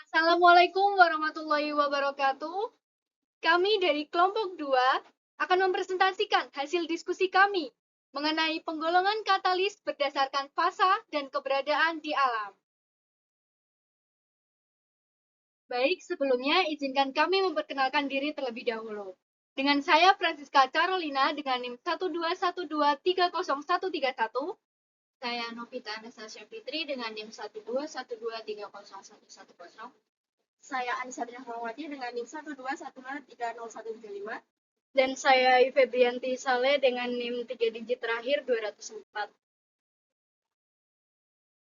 Assalamualaikum warahmatullahi wabarakatuh. Kami dari kelompok 2 akan mempresentasikan hasil diskusi kami mengenai penggolongan katalis berdasarkan fasa dan keberadaan di alam. Baik, sebelumnya izinkan kami memperkenalkan diri terlebih dahulu. Dengan saya Francisca Carolina dengan NIM 121230131. Saya Novita Anastasia Fitri dengan NIM 121230110. Saya Anissa Rahmawati dengan NIM 121030135. Dan saya Febrianti Saleh dengan NIM 3 digit terakhir 204.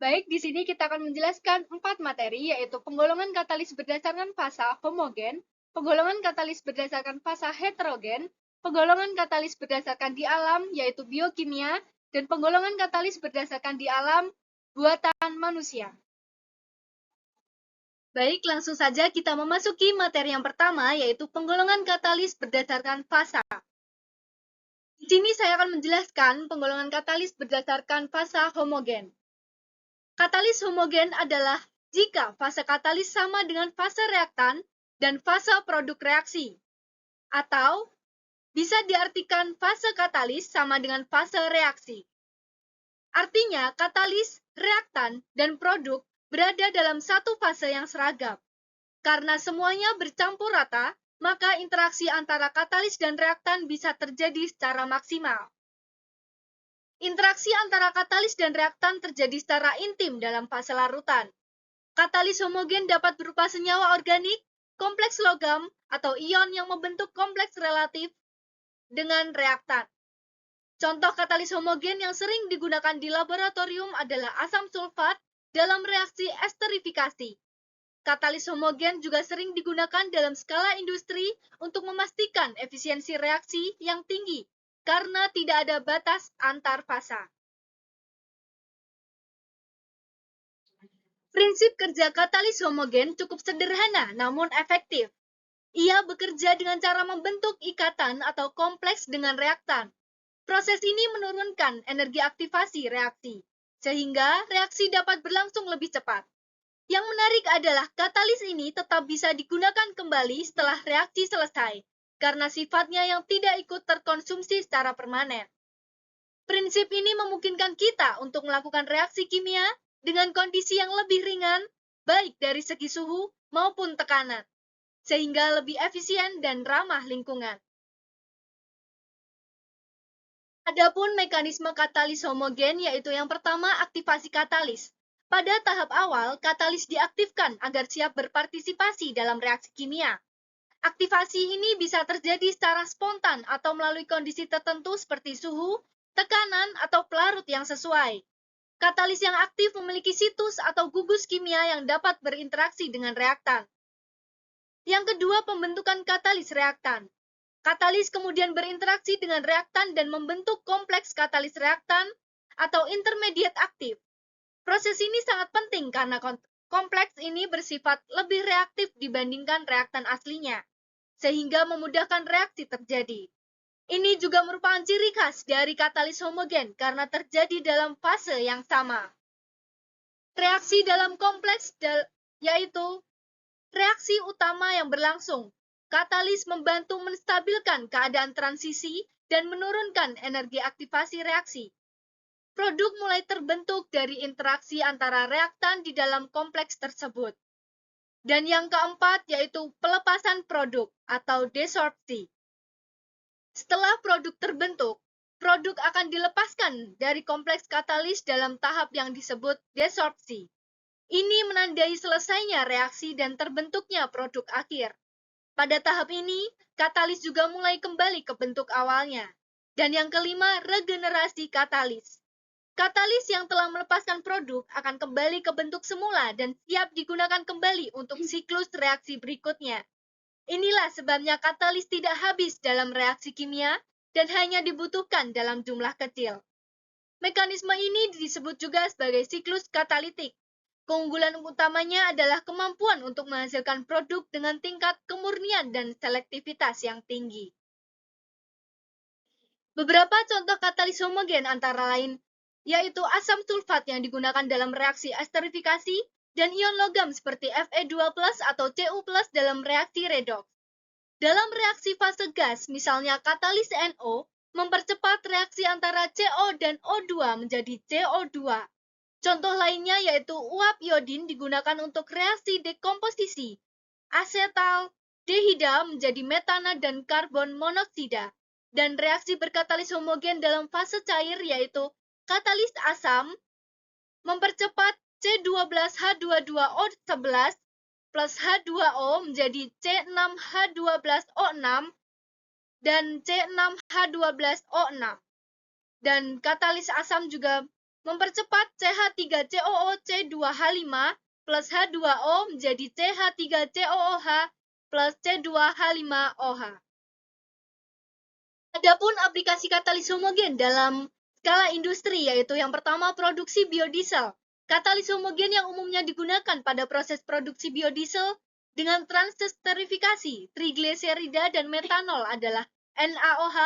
Baik, di sini kita akan menjelaskan 4 materi, yaitu penggolongan katalis berdasarkan fasa homogen, penggolongan katalis berdasarkan fasa heterogen, penggolongan katalis berdasarkan di alam, yaitu biokimia, dan penggolongan katalis berdasarkan di alam buatan manusia. Baik, langsung saja kita memasuki materi yang pertama, yaitu penggolongan katalis berdasarkan fasa. Di sini saya akan menjelaskan penggolongan katalis berdasarkan fasa homogen. Katalis homogen adalah jika fase katalis sama dengan fase reaktan dan fase produk reaksi. Atau bisa diartikan fase katalis sama dengan fase reaksi. Artinya, katalis, reaktan, dan produk berada dalam satu fase yang seragam. Karena semuanya bercampur rata, maka interaksi antara katalis dan reaktan bisa terjadi secara maksimal. Interaksi antara katalis dan reaktan terjadi secara intim dalam fase larutan. Katalis homogen dapat berupa senyawa organik, kompleks logam, atau ion yang membentuk kompleks relatif dengan reaktan. Contoh katalis homogen yang sering digunakan di laboratorium adalah asam sulfat dalam reaksi esterifikasi. Katalis homogen juga sering digunakan dalam skala industri untuk memastikan efisiensi reaksi yang tinggi karena tidak ada batas antar fasa. Prinsip kerja katalis homogen cukup sederhana namun efektif. Ia bekerja dengan cara membentuk ikatan atau kompleks dengan reaktan. Proses ini menurunkan energi aktivasi reaksi, sehingga reaksi dapat berlangsung lebih cepat. Yang menarik adalah katalis ini tetap bisa digunakan kembali setelah reaksi selesai, karena sifatnya yang tidak ikut terkonsumsi secara permanen. Prinsip ini memungkinkan kita untuk melakukan reaksi kimia dengan kondisi yang lebih ringan, baik dari segi suhu maupun tekanan, sehingga lebih efisien dan ramah lingkungan. Adapun mekanisme katalis homogen yaitu yang pertama aktivasi katalis. Pada tahap awal, katalis diaktifkan agar siap berpartisipasi dalam reaksi kimia. Aktivasi ini bisa terjadi secara spontan atau melalui kondisi tertentu seperti suhu, tekanan, atau pelarut yang sesuai. Katalis yang aktif memiliki situs atau gugus kimia yang dapat berinteraksi dengan reaktan. Yang kedua, pembentukan katalis reaktan. Katalis kemudian berinteraksi dengan reaktan dan membentuk kompleks katalis reaktan atau intermediat aktif. Proses ini sangat penting karena kompleks ini bersifat lebih reaktif dibandingkan reaktan aslinya, sehingga memudahkan reaksi terjadi. Ini juga merupakan ciri khas dari katalis homogen karena terjadi dalam fase yang sama. Reaksi dalam kompleks yaitu reaksi utama yang berlangsung. Katalis membantu menstabilkan keadaan transisi dan menurunkan energi aktivasi reaksi. Produk mulai terbentuk dari interaksi antara reaktan di dalam kompleks tersebut. Dan yang keempat yaitu pelepasan produk atau desorpsi. Setelah produk terbentuk, produk akan dilepaskan dari kompleks katalis dalam tahap yang disebut desorpsi. Ini menandai selesainya reaksi dan terbentuknya produk akhir. Pada tahap ini, katalis juga mulai kembali ke bentuk awalnya. Dan yang kelima, regenerasi katalis. Katalis yang telah melepaskan produk akan kembali ke bentuk semula dan siap digunakan kembali untuk siklus reaksi berikutnya. Inilah sebabnya katalis tidak habis dalam reaksi kimia dan hanya dibutuhkan dalam jumlah kecil. Mekanisme ini disebut juga sebagai siklus katalitik. Keunggulan utamanya adalah kemampuan untuk menghasilkan produk dengan tingkat kemurnian dan selektivitas yang tinggi. Beberapa contoh katalis homogen antara lain yaitu asam sulfat yang digunakan dalam reaksi esterifikasi dan ion logam seperti Fe2+ atau Cu+ dalam reaksi redoks. Dalam reaksi fase gas, misalnya katalis NO, mempercepat reaksi antara CO dan O2 menjadi CO2. Contoh lainnya yaitu uap iodin digunakan untuk reaksi dekomposisi. Asetaldehida menjadi metana dan karbon monoksida. Dan reaksi berkatalis homogen dalam fase cair yaitu katalis asam mempercepat C12H22O11 plus H2O menjadi C6H12O6 dan C6H12O6. Dan katalis asam juga mempercepat CH3COOC2H5 plus H2O menjadi CH3COOH plus C2H5OH. Adapun aplikasi katalis homogen dalam skala industri yaitu yang pertama produksi biodiesel. Katalis homogen yang umumnya digunakan pada proses produksi biodiesel dengan transesterifikasi, trigliserida dan metanol adalah NaOH,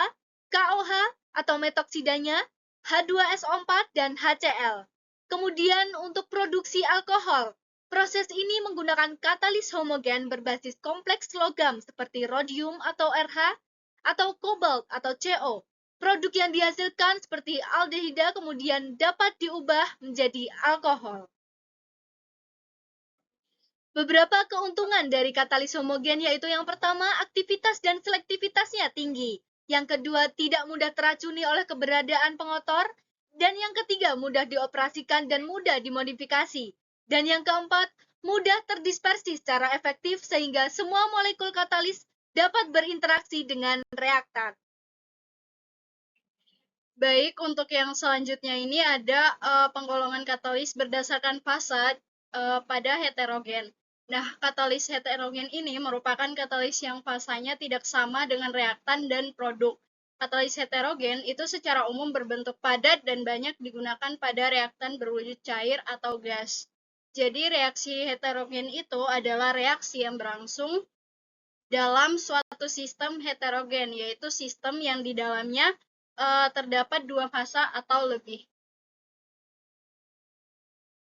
KOH atau metoksidanya, H2SO4 dan HCl. Kemudian untuk produksi alkohol, proses ini menggunakan katalis homogen berbasis kompleks logam seperti rhodium atau Rh atau kobalt atau CO. Produk yang dihasilkan seperti aldehida kemudian dapat diubah menjadi alkohol. Beberapa keuntungan dari katalis homogen yaitu yang pertama, aktivitas dan selektivitasnya tinggi. Yang kedua, tidak mudah teracuni oleh keberadaan pengotor. Dan yang ketiga, mudah dioperasikan dan mudah dimodifikasi. Dan yang keempat, mudah terdispersi secara efektif sehingga semua molekul katalis dapat berinteraksi dengan reaktan. Baik, untuk yang selanjutnya ini ada penggolongan katalis berdasarkan fase pada heterogen. Nah, katalis heterogen ini merupakan katalis yang fasanya tidak sama dengan reaktan dan produk. Katalis heterogen itu secara umum berbentuk padat dan banyak digunakan pada reaktan berwujud cair atau gas. Jadi, reaksi heterogen itu adalah reaksi yang berlangsung dalam suatu sistem heterogen, yaitu sistem yang di dalamnya terdapat dua fasa atau lebih.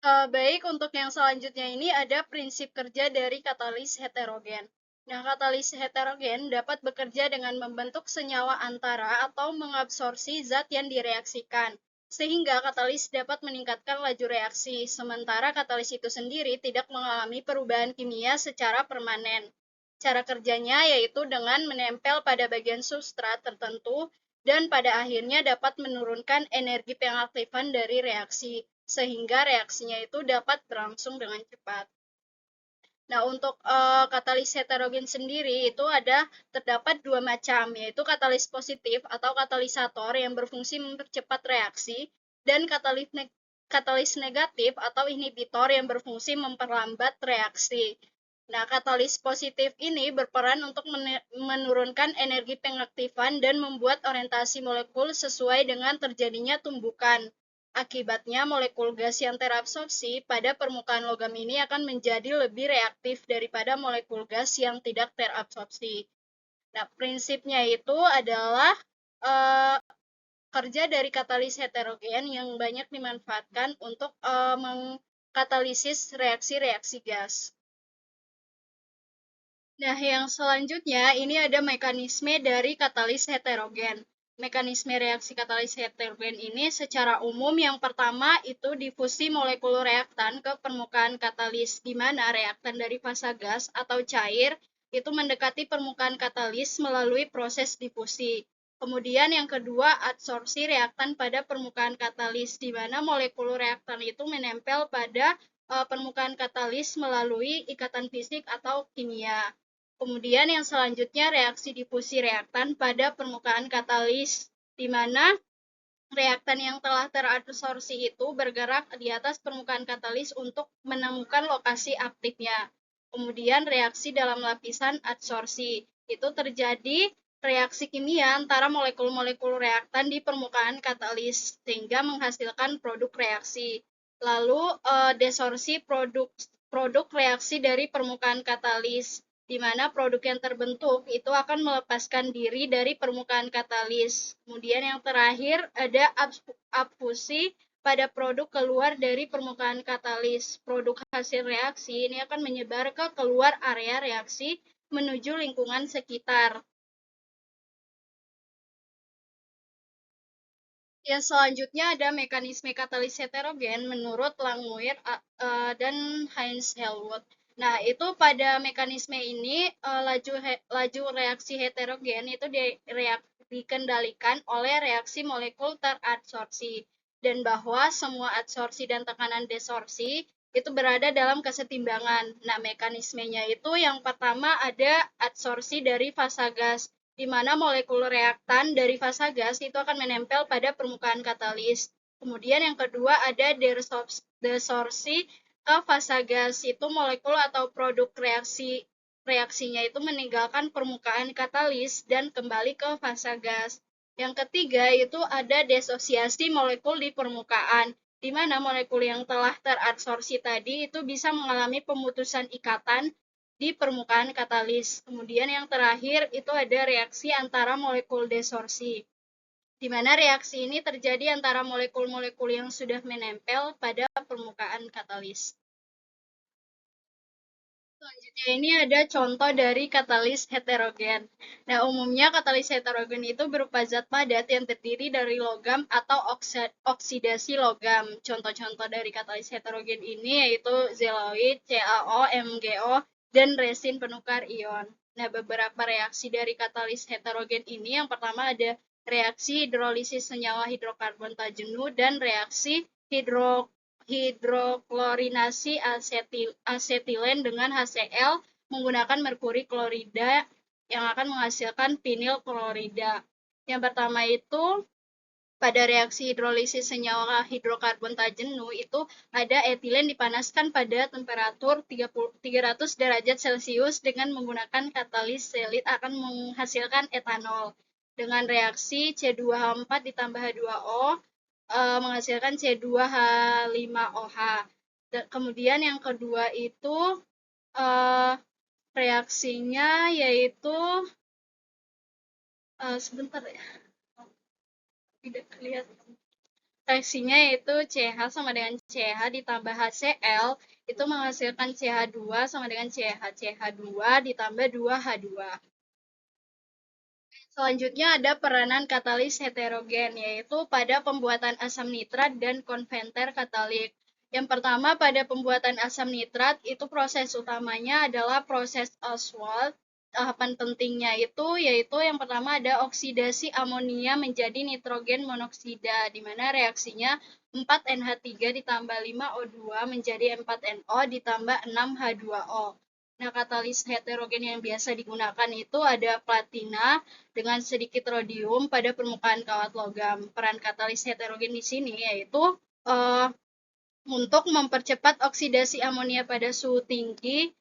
Baik, untuk yang selanjutnya ini ada prinsip kerja dari katalis heterogen. Nah, katalis heterogen dapat bekerja dengan membentuk senyawa antara atau mengabsorpsi zat yang direaksikan, sehingga katalis dapat meningkatkan laju reaksi, sementara katalis itu sendiri tidak mengalami perubahan kimia secara permanen. Cara kerjanya yaitu dengan menempel pada bagian substrat tertentu dan pada akhirnya dapat menurunkan energi pengaktifan dari reaksi, sehingga reaksinya itu dapat berlangsung dengan cepat. Nah, untuk katalis heterogen sendiri itu terdapat dua macam, yaitu katalis positif atau katalisator yang berfungsi mempercepat reaksi, dan katalis negatif atau inhibitor yang berfungsi memperlambat reaksi. Nah, katalis positif ini berperan untuk menurunkan energi pengaktifan dan membuat orientasi molekul sesuai dengan terjadinya tumbukan. Akibatnya, molekul gas yang terabsorpsi pada permukaan logam ini akan menjadi lebih reaktif daripada molekul gas yang tidak terabsorpsi. Nah, prinsipnya itu adalah kerja dari katalis heterogen yang banyak dimanfaatkan untuk mengkatalisis reaksi-reaksi gas. Nah, yang selanjutnya ini ada mekanisme dari katalis heterogen. Mekanisme reaksi katalis heterogen ini secara umum yang pertama itu difusi molekul reaktan ke permukaan katalis, di mana reaktan dari fasa gas atau cair itu mendekati permukaan katalis melalui proses difusi. Kemudian yang kedua, adsorpsi reaktan pada permukaan katalis, di mana molekul reaktan itu menempel pada permukaan katalis melalui ikatan fisik atau kimia. Kemudian yang selanjutnya reaksi difusi reaktan pada permukaan katalis, di mana reaktan yang telah teradsorpsi itu bergerak di atas permukaan katalis untuk menemukan lokasi aktifnya. Kemudian reaksi dalam lapisan adsorpsi, itu terjadi reaksi kimia antara molekul-molekul reaktan di permukaan katalis, sehingga menghasilkan produk reaksi. Lalu desorpsi produk reaksi dari permukaan katalis, di mana produk yang terbentuk itu akan melepaskan diri dari permukaan katalis. Kemudian yang terakhir ada abfusi pada produk keluar dari permukaan katalis. Produk hasil reaksi ini akan menyebar ke keluar area reaksi menuju lingkungan sekitar. Ya, selanjutnya ada mekanisme katalis heterogen menurut Langmuir dan Heinz-Hellwood. Nah, itu pada mekanisme ini laju reaksi heterogen itu dikendalikan oleh reaksi molekul teradsorpsi, dan bahwa semua adsorpsi dan tekanan desorpsi itu berada dalam kesetimbangan. Nah, mekanismenya itu yang pertama ada adsorpsi dari fasa gas, di mana molekul reaktan dari fasa gas itu akan menempel pada permukaan katalis. Kemudian yang kedua ada desorpsi ke fasa gas, itu molekul atau produk reaksinya itu meninggalkan permukaan katalis dan kembali ke fasa gas. Yang ketiga itu ada desosiasi molekul di permukaan, di mana molekul yang telah teradsorpsi tadi itu bisa mengalami pemutusan ikatan di permukaan katalis. Kemudian yang terakhir itu ada reaksi antara molekul desorpsi, di mana reaksi ini terjadi antara molekul-molekul yang sudah menempel pada permukaan katalis. Selanjutnya ini ada contoh dari katalis heterogen. Nah, umumnya katalis heterogen itu berupa zat padat yang terdiri dari logam atau oksidasi logam. Contoh-contoh dari katalis heterogen ini yaitu zeoloid, CaO, MgO, dan resin penukar ion. Nah, beberapa reaksi dari katalis heterogen ini yang pertama ada reaksi hidrolisis senyawa hidrokarbon tak jenuh dan reaksi hidroklorinasi asetilen dengan HCl menggunakan merkuri klorida yang akan menghasilkan vinil klorida. Yang pertama itu pada reaksi hidrolisis senyawa hidrokarbon tak jenuh itu ada etilen dipanaskan pada temperatur 300 derajat Celcius dengan menggunakan katalis selit akan menghasilkan etanol. Dengan reaksi C2H4 ditambah H2O menghasilkan C2H5OH. Kemudian yang kedua itu reaksinya yaitu sebentar ya, tidak kelihatan. Reaksinya yaitu CH sama dengan CH ditambah HCl itu menghasilkan CH2 sama dengan CH. CH2 ditambah 2H2. Selanjutnya ada peranan katalis heterogen, yaitu pada pembuatan asam nitrat dan konventer katalik. Yang pertama pada pembuatan asam nitrat, itu proses utamanya adalah proses Ostwald. Tahapan pentingnya itu yaitu yang pertama ada oksidasi amonia menjadi nitrogen monoksida, di mana reaksinya 4NH3 ditambah 5O2 menjadi 4NO ditambah 6H2O. Nah, katalis heterogen yang biasa digunakan itu ada platina dengan sedikit rhodium pada permukaan kawat logam. Peran katalis heterogen di sini yaitu untuk mempercepat oksidasi amonia pada suhu tinggi.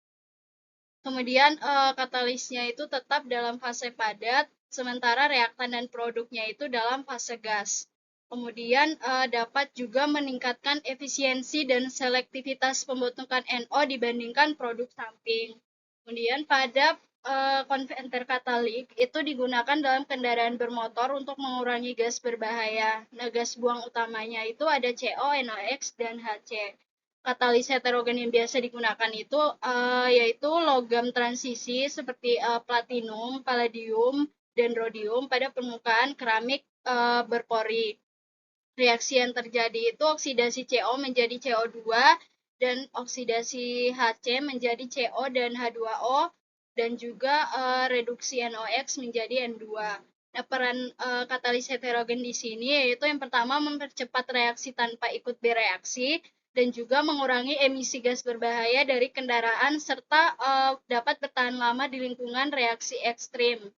Kemudian katalisnya itu tetap dalam fase padat, sementara reaktan dan produknya itu dalam fase gas. Kemudian dapat juga meningkatkan efisiensi dan selektivitas pembentukan NO dibandingkan produk samping. Kemudian pada konventer katalik itu digunakan dalam kendaraan bermotor untuk mengurangi gas berbahaya. Nah, gas buang utamanya itu ada CO, NOx, dan HC. Katalis heterogen yang biasa digunakan itu yaitu logam transisi seperti platinum, palladium, dan rhodium pada permukaan keramik berpori. Reaksi yang terjadi itu oksidasi CO menjadi CO2 dan oksidasi HC menjadi CO dan H2O, dan juga reduksi NOx menjadi N2. Nah, peran katalis heterogen di sini yaitu yang pertama mempercepat reaksi tanpa ikut bereaksi dan juga mengurangi emisi gas berbahaya dari kendaraan serta dapat bertahan lama di lingkungan reaksi ekstrim.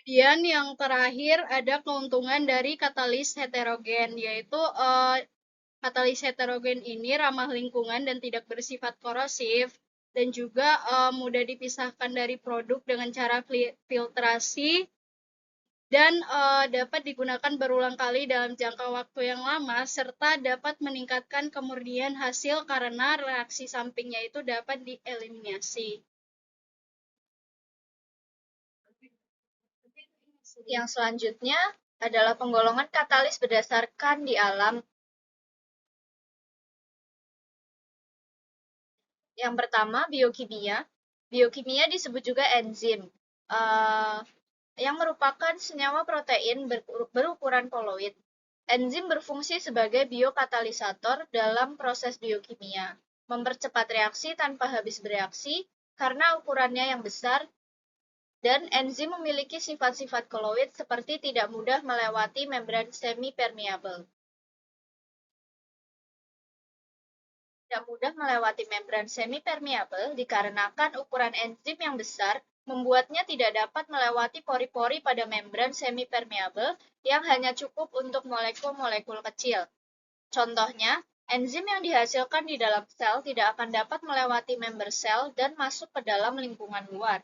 Kemudian yang terakhir ada keuntungan dari katalis heterogen, yaitu katalis heterogen ini ramah lingkungan dan tidak bersifat korosif, dan juga mudah dipisahkan dari produk dengan cara filtrasi, dan dapat digunakan berulang kali dalam jangka waktu yang lama, serta dapat meningkatkan kemurnian hasil karena reaksi sampingnya itu dapat dieliminasi. Yang selanjutnya adalah penggolongan katalis berdasarkan di alam. Yang pertama, biokimia. Biokimia disebut juga enzim, yang merupakan senyawa protein berukuran koloid. Enzim berfungsi sebagai biokatalisator dalam proses biokimia, mempercepat reaksi tanpa habis bereaksi karena ukurannya yang besar, dan enzim memiliki sifat-sifat koloid seperti tidak mudah melewati membran semi-permeable. Tidak mudah melewati membran semi-permeable dikarenakan ukuran enzim yang besar membuatnya tidak dapat melewati pori-pori pada membran semi-permeable yang hanya cukup untuk molekul-molekul kecil. Contohnya, enzim yang dihasilkan di dalam sel tidak akan dapat melewati member sel dan masuk ke dalam lingkungan luar.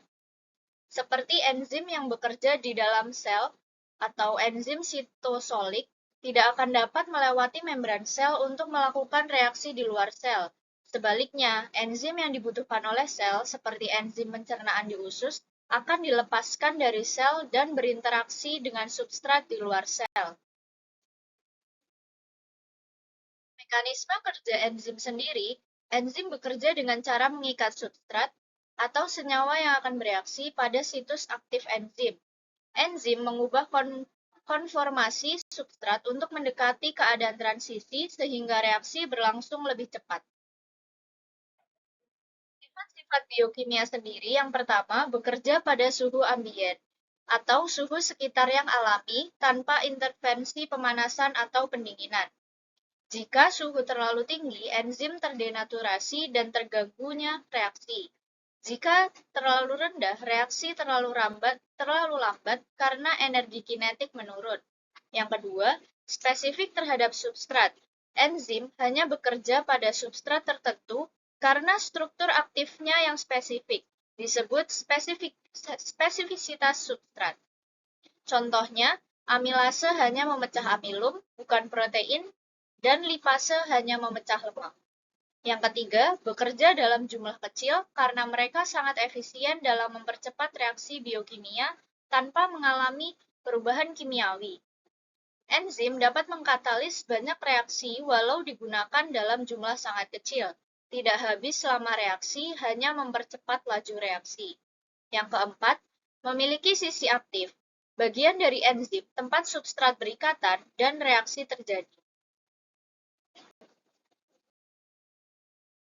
Seperti enzim yang bekerja di dalam sel atau enzim sitosolik tidak akan dapat melewati membran sel untuk melakukan reaksi di luar sel. Sebaliknya, enzim yang dibutuhkan oleh sel, seperti enzim pencernaan di usus, akan dilepaskan dari sel dan berinteraksi dengan substrat di luar sel. Mekanisme kerja enzim sendiri, enzim bekerja dengan cara mengikat substrat atau senyawa yang akan bereaksi pada situs aktif enzim. Enzim mengubah konformasi substrat untuk mendekati keadaan transisi sehingga reaksi berlangsung lebih cepat. Sifat-sifat biokimia sendiri yang pertama bekerja pada suhu ambien atau suhu sekitar yang alami tanpa intervensi pemanasan atau pendinginan. Jika suhu terlalu tinggi, enzim terdenaturasi dan terganggunya reaksi. Jika terlalu rendah, reaksi terlalu lambat karena energi kinetik menurun. Yang kedua, spesifik terhadap substrat. Enzim hanya bekerja pada substrat tertentu karena struktur aktifnya yang spesifik, disebut spesifisitas substrat. Contohnya, amilase hanya memecah amilum, bukan protein, dan lipase hanya memecah lemak. Yang ketiga, bekerja dalam jumlah kecil karena mereka sangat efisien dalam mempercepat reaksi biokimia tanpa mengalami perubahan kimiawi. Enzim dapat mengkatalis banyak reaksi walau digunakan dalam jumlah sangat kecil. Tidak habis selama reaksi, hanya mempercepat laju reaksi. Yang keempat, memiliki sisi aktif. Bagian dari enzim, tempat substrat berikatan, dan reaksi terjadi.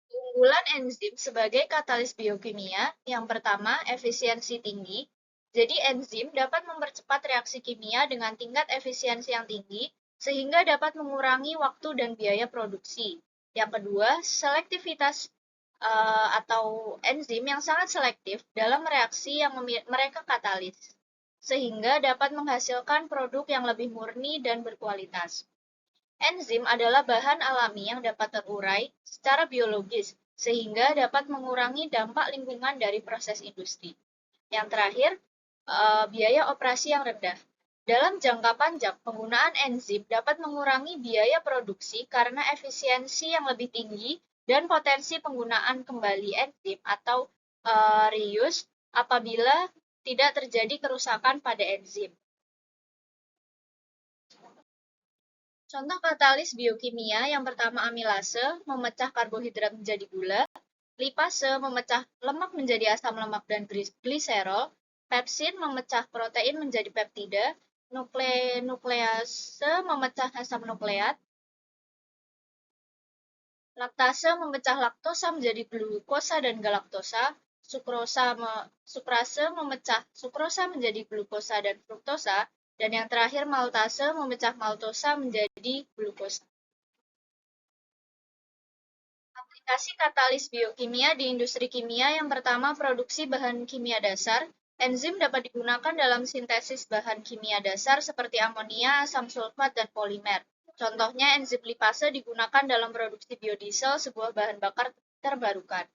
Keunggulan enzim sebagai katalis biokimia, yang pertama, efisiensi tinggi. Jadi enzim dapat mempercepat reaksi kimia dengan tingkat efisiensi yang tinggi, sehingga dapat mengurangi waktu dan biaya produksi. Yang kedua, selektivitas atau enzim yang sangat selektif dalam reaksi yang mereka katalis, sehingga dapat menghasilkan produk yang lebih murni dan berkualitas. Enzim adalah bahan alami yang dapat terurai secara biologis, sehingga dapat mengurangi dampak lingkungan dari proses industri. Yang terakhir, biaya operasi yang rendah. Dalam jangka panjang, penggunaan enzim dapat mengurangi biaya produksi karena efisiensi yang lebih tinggi dan potensi penggunaan kembali enzim atau reuse apabila tidak terjadi kerusakan pada enzim. Contoh katalis biokimia yang pertama amilase, memecah karbohidrat menjadi gula, lipase, memecah lemak menjadi asam lemak dan gliserol, pepsin, memecah protein menjadi peptida, nuklease, memecah asam nukleat, laktase, memecah laktosa menjadi glukosa dan galaktosa, sukrase, memecah sukrosa menjadi glukosa dan fruktosa, dan yang terakhir maltase memecah maltosa menjadi glukosa. Aplikasi katalis biokimia di industri kimia yang pertama produksi bahan kimia dasar. Enzim dapat digunakan dalam sintesis bahan kimia dasar seperti amonia, asam sulfat, dan polimer. Contohnya enzim lipase digunakan dalam produksi biodiesel, sebuah bahan bakar terbarukan.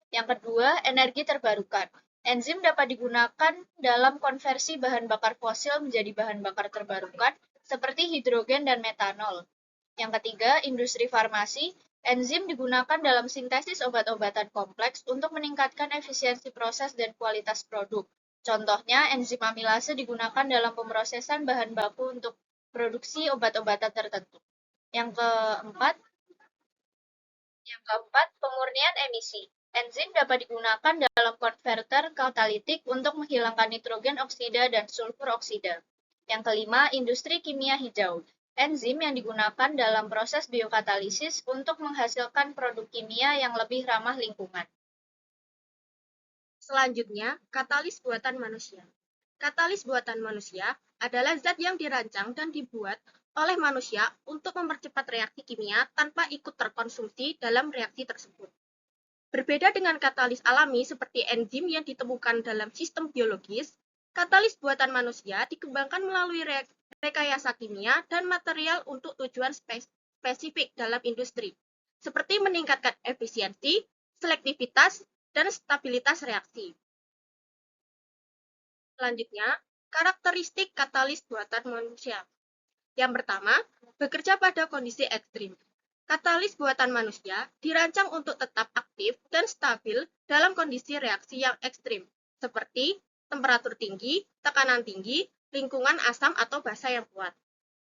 Yang kedua, energi terbarukan. Enzim dapat digunakan dalam konversi bahan bakar fosil menjadi bahan bakar terbarukan, seperti hidrogen dan metanol. Yang ketiga, industri farmasi. Enzim digunakan dalam sintesis obat-obatan kompleks untuk meningkatkan efisiensi proses dan kualitas produk. Contohnya, enzim amilase digunakan dalam pemrosesan bahan baku untuk produksi obat-obatan tertentu. Yang keempat, pemurnian emisi. Enzim dapat digunakan dalam konverter katalitik untuk menghilangkan nitrogen oksida dan sulfur oksida. Yang kelima, industri kimia hijau. Enzim yang digunakan dalam proses biokatalisis untuk menghasilkan produk kimia yang lebih ramah lingkungan. Selanjutnya, katalis buatan manusia. Katalis buatan manusia adalah zat yang dirancang dan dibuat oleh manusia untuk mempercepat reaksi kimia tanpa ikut terkonsumsi dalam reaksi tersebut. Berbeda dengan katalis alami seperti enzim yang ditemukan dalam sistem biologis, katalis buatan manusia dikembangkan melalui rekayasa kimia dan material untuk tujuan spesifik dalam industri, seperti meningkatkan efisiensi, selektivitas, dan stabilitas reaksi. Selanjutnya, karakteristik katalis buatan manusia. Yang pertama, bekerja pada kondisi ekstrim. Katalis buatan manusia dirancang untuk tetap aktif dan stabil dalam kondisi reaksi yang ekstrim, seperti temperatur tinggi, tekanan tinggi, lingkungan asam atau basa yang kuat.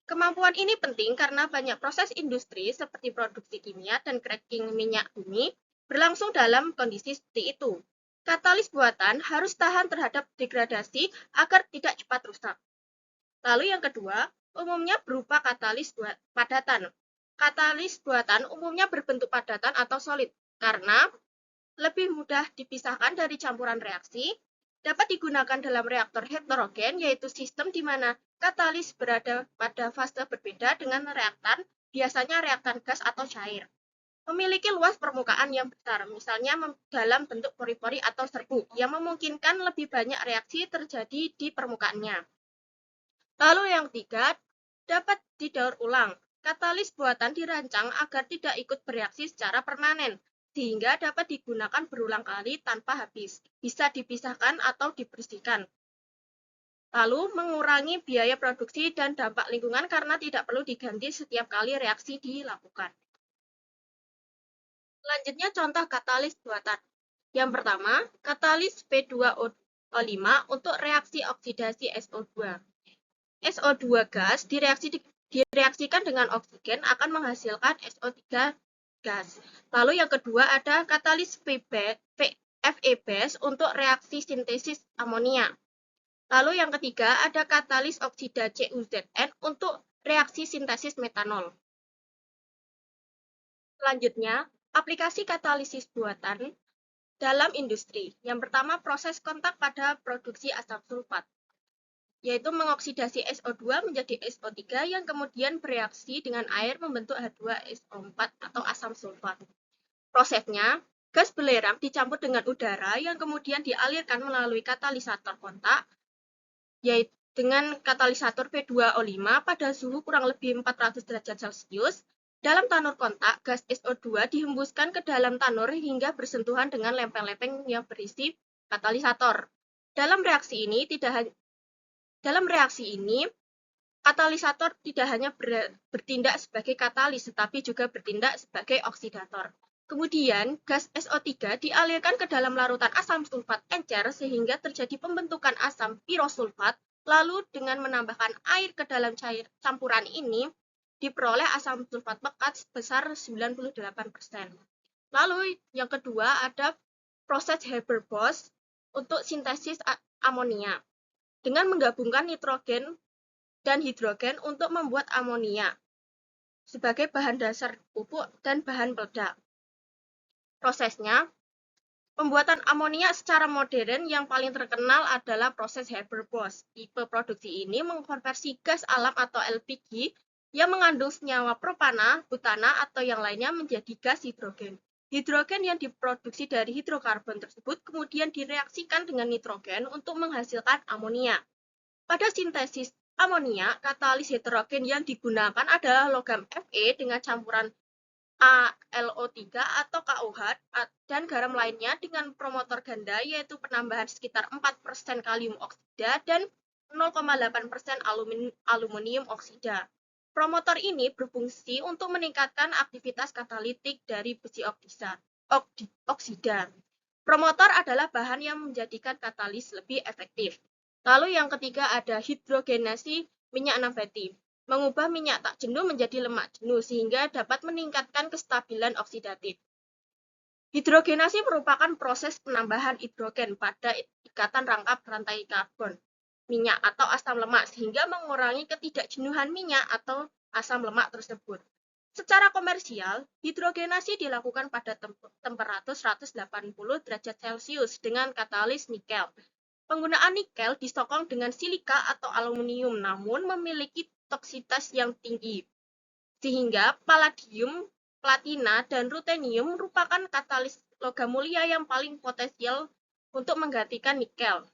Kemampuan ini penting karena banyak proses industri seperti produksi kimia dan cracking minyak bumi berlangsung dalam kondisi seperti itu. Katalis buatan harus tahan terhadap degradasi agar tidak cepat rusak. Lalu yang kedua, umumnya berupa katalis padatan. Katalis buatan umumnya berbentuk padatan atau solid karena lebih mudah dipisahkan dari campuran reaksi, dapat digunakan dalam reaktor heterogen, yaitu sistem di mana katalis berada pada fase berbeda dengan reaktan, biasanya reaktan gas atau cair. Memiliki luas permukaan yang besar, misalnya dalam bentuk pori-pori atau serbuk, yang memungkinkan lebih banyak reaksi terjadi di permukaannya. Lalu yang ketiga, dapat didaur ulang. Katalis buatan dirancang agar tidak ikut bereaksi secara permanen, sehingga dapat digunakan berulang kali tanpa habis, bisa dipisahkan atau dibersihkan. Lalu mengurangi biaya produksi dan dampak lingkungan karena tidak perlu diganti setiap kali reaksi dilakukan. Selanjutnya contoh katalis buatan. Yang pertama, katalis P2O5 untuk reaksi oksidasi SO2. SO2 gas direaksikan dengan oksigen akan menghasilkan SO3 gas. Lalu yang kedua ada katalis FeBase untuk reaksi sintesis amonia. Lalu yang ketiga ada katalis oksida CuZN untuk reaksi sintesis metanol. Selanjutnya, aplikasi katalisis buatan dalam industri. Yang pertama, proses kontak pada produksi asam sulfat, yaitu mengoksidasi SO2 menjadi SO3 yang kemudian bereaksi dengan air membentuk H2SO4 atau asam sulfat. Prosesnya, gas belerang dicampur dengan udara yang kemudian dialirkan melalui katalisator kontak, yaitu dengan katalisator P2O5 pada suhu kurang lebih 400 derajat Celcius. Dalam tanur kontak, gas SO2 dihembuskan ke dalam tanur hingga bersentuhan dengan lempeng-lempeng yang berisi katalisator. Dalam reaksi ini, katalisator tidak hanya bertindak sebagai katalis, tetapi juga bertindak sebagai oksidator. Kemudian, gas SO3 dialirkan ke dalam larutan asam sulfat encer sehingga terjadi pembentukan asam pirosulfat. Lalu dengan menambahkan air ke dalam campuran ini, diperoleh asam sulfat pekat sebesar 98%. Lalu yang kedua ada proses Haber-Bosch untuk sintesis amonia dengan menggabungkan nitrogen dan hidrogen untuk membuat amonia sebagai bahan dasar pupuk dan bahan peledak. Prosesnya, pembuatan amonia secara modern yang paling terkenal adalah proses Haber-Bosch. Tipe produksi ini mengkonversi gas alam atau LPG yang mengandung senyawa propana, butana, atau yang lainnya menjadi gas hidrogen. Hidrogen yang diproduksi dari hidrokarbon tersebut kemudian direaksikan dengan nitrogen untuk menghasilkan amonia. Pada sintesis amonia, katalis heterogen yang digunakan adalah logam Fe dengan campuran AlO3 atau KOH dan garam lainnya dengan promotor ganda, yaitu penambahan sekitar 4% kalium oksida dan 0,8% aluminium oksida. Promotor ini berfungsi untuk meningkatkan aktivitas katalitik dari besi oksida. Promotor adalah bahan yang menjadikan katalis lebih efektif. Lalu yang ketiga ada hidrogenasi minyak nabati, mengubah minyak tak jenuh menjadi lemak jenuh sehingga dapat meningkatkan kestabilan oksidatif. Hidrogenasi merupakan proses penambahan hidrogen pada ikatan rangkap rantai karbon minyak atau asam lemak sehingga mengurangi ketidakjenuhan minyak atau asam lemak tersebut. Secara komersial, hidrogenasi dilakukan pada temperatur 180 derajat Celcius dengan katalis nikel. Penggunaan nikel disokong dengan silika atau aluminium namun memiliki toksitas yang tinggi. Sehingga palladium, platina, dan rutenium merupakan katalis logam mulia yang paling potensial untuk menggantikan nikel.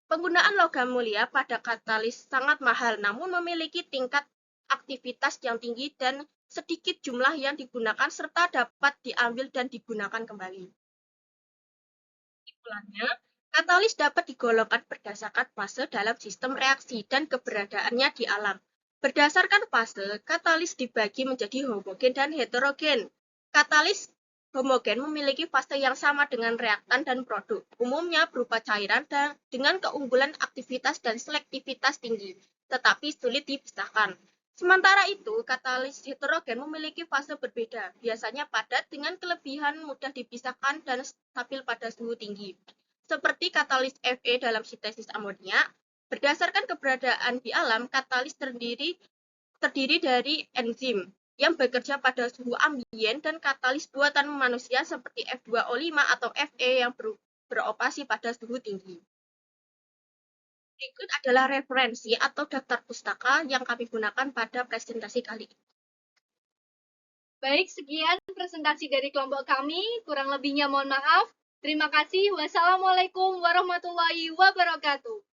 Penggunaan logam mulia pada katalis sangat mahal namun memiliki tingkat aktivitas yang tinggi dan sedikit jumlah yang digunakan serta dapat diambil dan digunakan kembali. Kesimpulannya, katalis dapat digolongkan berdasarkan fase dalam sistem reaksi dan keberadaannya di alam. Berdasarkan fase, katalis dibagi menjadi homogen dan heterogen. Katalis homogen memiliki fase yang sama dengan reaktan dan produk, umumnya berupa cairan dan dengan keunggulan aktivitas dan selektivitas tinggi, tetapi sulit dipisahkan. Sementara itu, katalis heterogen memiliki fase berbeda, biasanya padat dengan kelebihan mudah dipisahkan dan stabil pada suhu tinggi. Seperti katalis Fe dalam sintesis amonia, berdasarkan keberadaan di alam, katalis terdiri dari enzim yang bekerja pada suhu ambien dan katalis buatan manusia seperti F2O5 atau Fe yang beroperasi pada suhu tinggi. Berikut adalah referensi atau daftar pustaka yang kami gunakan pada presentasi kali ini. Baik, sekian presentasi dari kelompok kami. Kurang lebihnya mohon maaf. Terima kasih. Wassalamualaikum warahmatullahi wabarakatuh.